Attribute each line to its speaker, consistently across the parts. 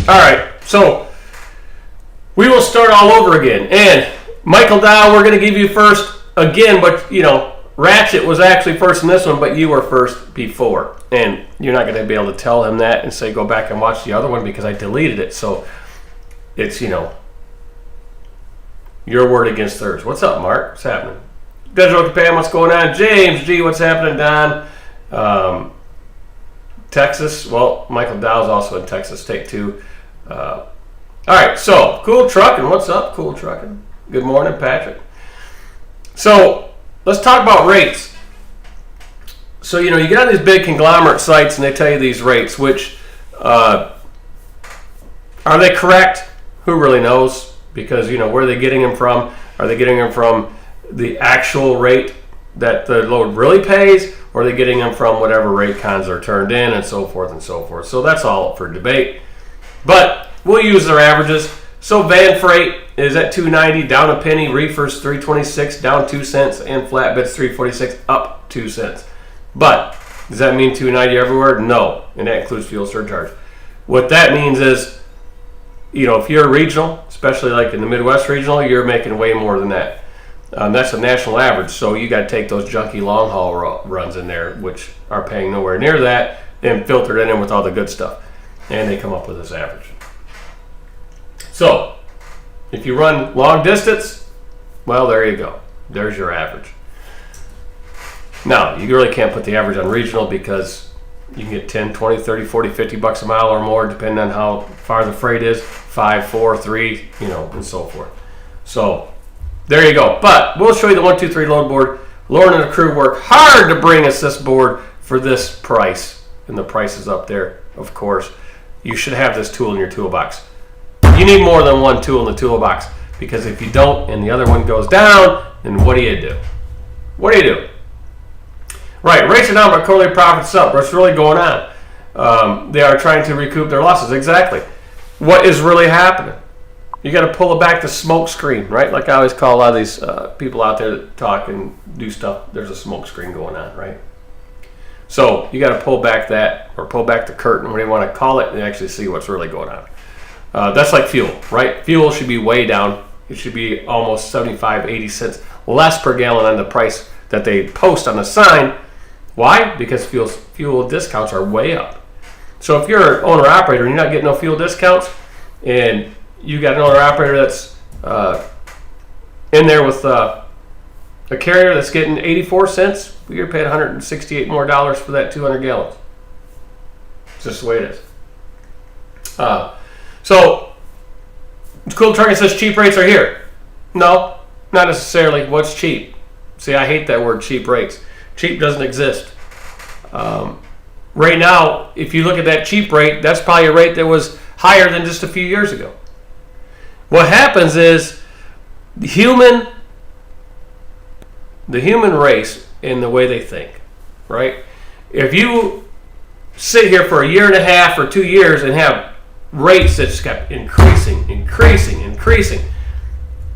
Speaker 1: All right, so we will start all over again. And Michael Dow, we're going to give you first again, but Ratchet was actually first in this one, but you were first before. And you're not going to be able to tell him that and say go back and watch the other one because I deleted it. So it's, your word against theirs. What's up, Mark? What's happening? Desert Pam, what's going on? James G, what's happening? Don, Texas. Well, Michael Dow's also in Texas. Take two. All right, so Cool Trucking. What's up, Cool Trucking? Good morning, Patrick. So let's talk about rates. So, you get on these big conglomerate sites and they tell you these rates, which are they correct? Who really knows? Because, where are they getting them from? Are they getting them from the actual rate that the load really pays, or are they getting them from whatever rate cons are turned in, and so forth and so forth? So that's all up for debate. But we'll use their averages. So van freight is at $2.90, down a penny. Reefers $3.26, down 2 cents, and flatbeds $3.46, up 2 cents. But does that mean $2.90 everywhere? No, and that includes fuel surcharge. What that means is, if you're a regional, especially like in the Midwest regional, you're making way more than that. That's a national average, so you got to take those junky long haul runs in there, which are paying nowhere near that, and filter it in with all the good stuff, and they come up with this average. So if you run long distance, well, there you go. There's your average. Now, you really can't put the average on regional because you can get 10, 20, 30, 40, 50 bucks a mile or more, depending on how far the freight is, 5, 4, 3, and so forth. So there you go. But we'll show you the 1, 2, 3 load board. Lauren and the crew work hard to bring us this board for this price. And the price is up there, of course. You should have this tool in your toolbox. You need more than one tool in the toolbox, because if you don't and the other one goes down, then what do you do? What do you do? Right, rates are down, but quarterly profits up. What's really going on? They are trying to recoup their losses. Exactly. What is really happening? You got to pull back the smoke screen, right? Like I always call a lot of these people out there that talk and do stuff. There's a smoke screen going on, right? So you got to pull back that, or pull back the curtain, whatever you want to call it, and actually see what's really going on. That's like fuel, right? Fuel should be way down. It should be almost 75, 80 cents less per gallon on the price that they post on the sign. Why? Because fuel discounts are way up. So if you're an owner-operator and you're not getting no fuel discounts, and you got an owner-operator that's in there with a carrier that's getting 84 cents, you're paying $168 more for that 200 gallons. It's just the way it is. So, Cool Trucking says cheap rates are here. No, not necessarily. What's cheap? See, I hate that word, cheap rates. Cheap doesn't exist. Right now, if you look at that cheap rate, that's probably a rate that was higher than just a few years ago. What happens is the human race in the way they think, right? If you sit here for a year and a half or 2 years and have rates that just kept increasing,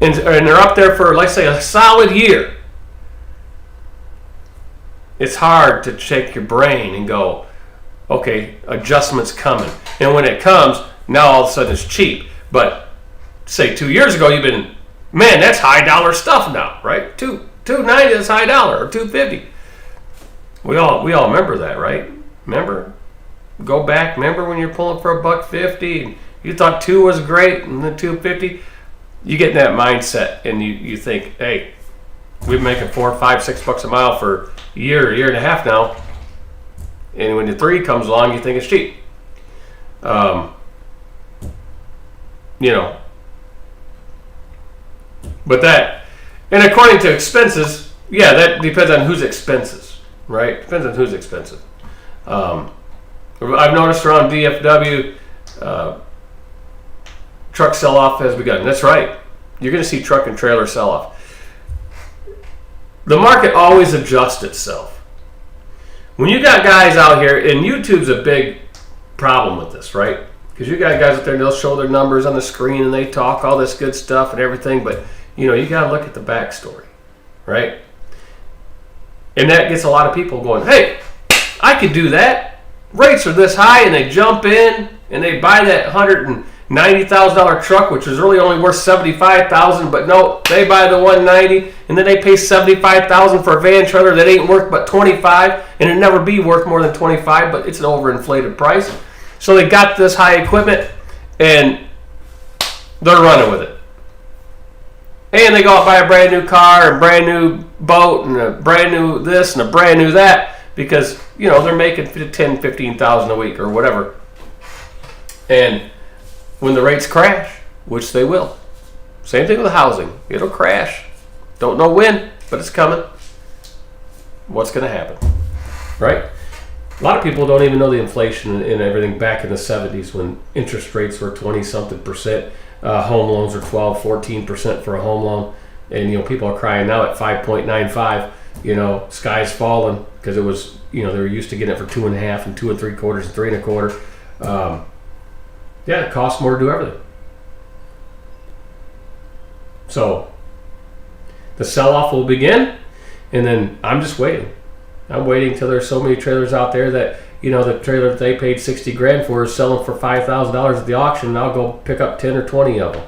Speaker 1: and they're up there for, let's say, a solid year, it's hard to shake your brain and go, okay, adjustment's coming. And when it comes, now all of a sudden it's cheap. But say 2 years ago, you've been, man, that's high dollar stuff now, right? $2.90 is high dollar, or $2.50. We all remember that, right? Remember? Go back. Remember when you're pulling for $1.50 and you thought $2 was great, and then $2.50? You get in that mindset and you think, hey, we've been making $4, $5, $6 a mile for a year and a half now, and when the 3 comes along, you think it's cheap. But that, and according to expenses, yeah, that depends on whose expenses, right? Depends on whose expenses. I've noticed around DFW, truck sell-off has begun. That's right. You're going to see truck and trailer sell-off. The market always adjusts itself. When you got guys out here, and YouTube's a big problem with this, right? Because you got guys out there, and they'll show their numbers on the screen, and they talk all this good stuff and everything, but you got to look at the backstory, right? And that gets a lot of people going, hey, I could do that. rates are this high, and they jump in and they buy that $190,000 truck, which is really only worth $75,000, but no, they buy the $190,000, and then they pay $75,000 for a van trailer that ain't worth but $25,000, and it never be worth more than $25,000, but it's an overinflated price. So they got this high equipment, and they're running with it. And they go out and buy a brand new car, and brand new boat, and a brand new this, and a brand new that, because, you know, they're making $10,000, $15,000 a week or whatever. And when the rates crash, which they will, same thing with housing, it'll crash. Don't know when, but it's coming. What's going to happen, right? A lot of people don't even know the inflation and everything back in the 70s when interest rates were 20-something%. Home loans are 12, 14% for a home loan. And, you know, people are crying now at 5.95. You know, sky's falling because it was, you know, they were used to getting it for 2.5 and 2 3/4 and 3 1/4. Yeah, it costs more to do everything. So the sell-off will begin, and then I'm just waiting. I'm waiting till there's so many trailers out there that, you know, the trailer that they paid $60,000 for is selling for $5,000 at the auction, and I'll go pick up 10 or 20 of them.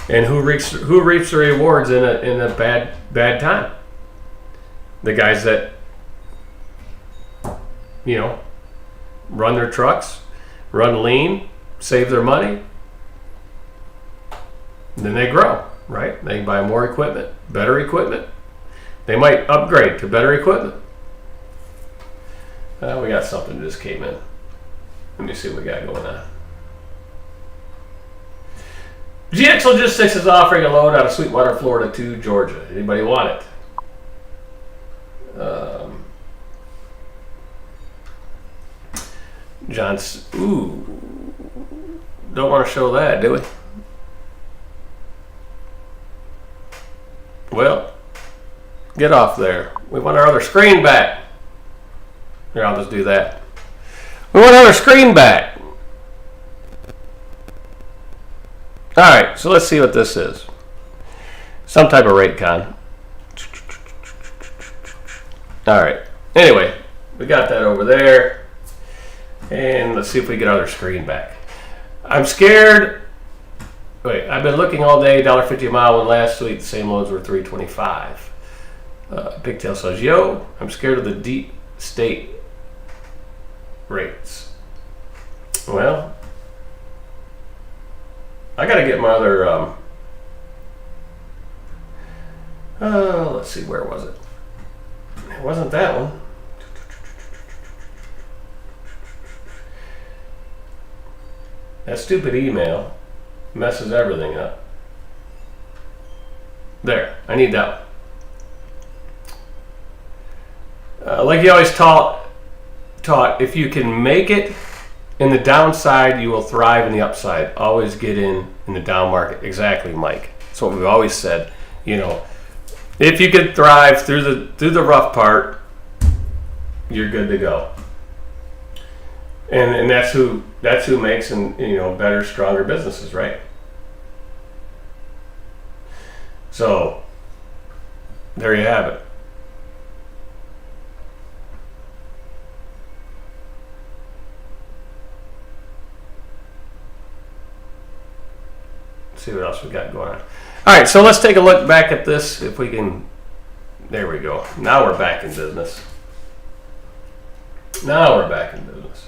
Speaker 1: And who reaps the rewards in a bad time? The guys that, you know, run their trucks, run lean, save their money, and then they grow, right? They buy more equipment, better equipment. They might upgrade to better equipment. We got something that just came in. Let me see what we got going on. GX Logistics is offering a load out of Sweetwater, Florida to Georgia. Anybody want it? John's, don't want to show that, do we? Well, get off there. We want our other screen back. Here, I'll just do that. We want our other screen back. All right, so let's see what this is. Some type of rate con. All right. Anyway, we got that over there. And let's see if we get our other screen back. I'm scared. Wait, I've been looking all day, $1.50 a mile, when last week the same loads were $3.25. Pigtail says, yo, I'm scared of the deep state rates. Well, I got to get my other, let's see, where was it? It wasn't that one. That stupid email messes everything up. There, I need that one. Like you always taught, if you can make it in the downside, you will thrive in the upside. Always get in the down market. Exactly, Mike. That's what we've always said. You know, if you could thrive through the rough part, you're good to go. And that's who makes, and you know, better, stronger businesses, right? So there you have it. Let's see what else we got going on. All right, so let's take a look back at this, if we can. There we go. Now we're back in business. Now we're back in business.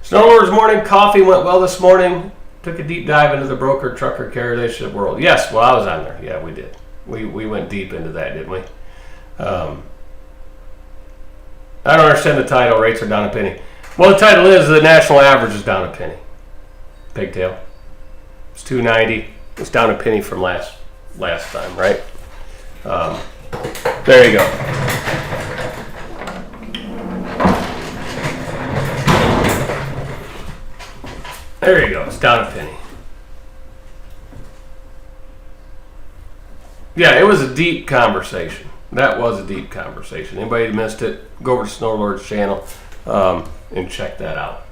Speaker 1: Snowlord's morning coffee went well this morning. Took a deep dive into the broker trucker carrier relationship world. Yes, well, I was on there. Yeah, we did. We went deep into that, didn't we? I don't understand the title. Rates are down a penny. Well, the title is the national average is down a penny. Pigtail. It's 290. It's down a penny from last time, right? There you go. There you go. It's down a penny. Yeah, it was a deep conversation. That was a deep conversation. Anybody who missed it, go over to Snowlord's channel. and check that out.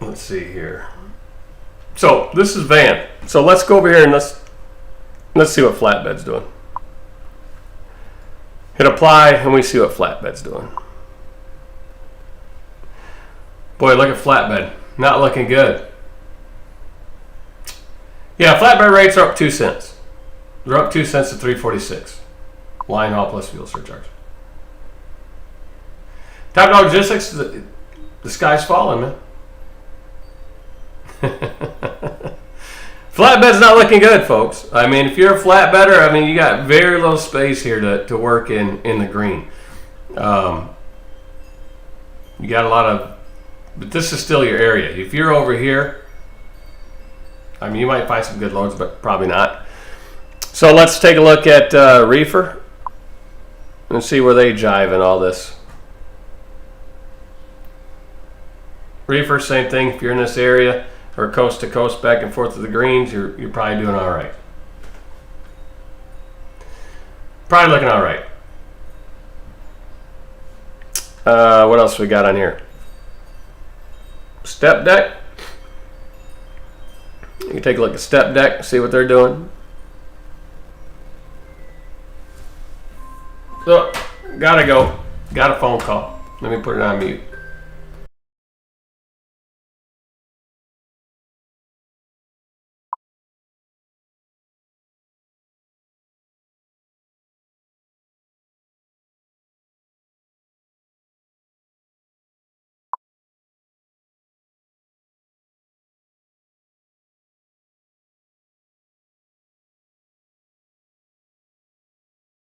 Speaker 1: Let's see here. So this is van. So let's go over here and let's see what flatbed's doing. Hit apply and we see what flatbed's doing. Boy, look at flatbed. Not looking good. Yeah, flatbed rates are up 2 cents. They're up 2 cents to 3.46. Line haul plus fuel surcharge. Top Dog Logistics, the sky's falling, man. Flatbed's not looking good, folks. I mean, if you're a flatbedder, I mean, you got very little space here to work in the green. You got a lot of, but this is still your area. If you're over here, I mean, you might find some good loads, but probably not. So let's take a look at reefer and see where they jive in all this. Reefer, same thing. If you're in this area or coast to coast, back and forth to the greens, you're probably doing all right. Probably looking all right. What else we got on here? Step deck. You can take a look at step deck, see what they're doing. So, gotta go. Got a phone call. Let me put it on mute.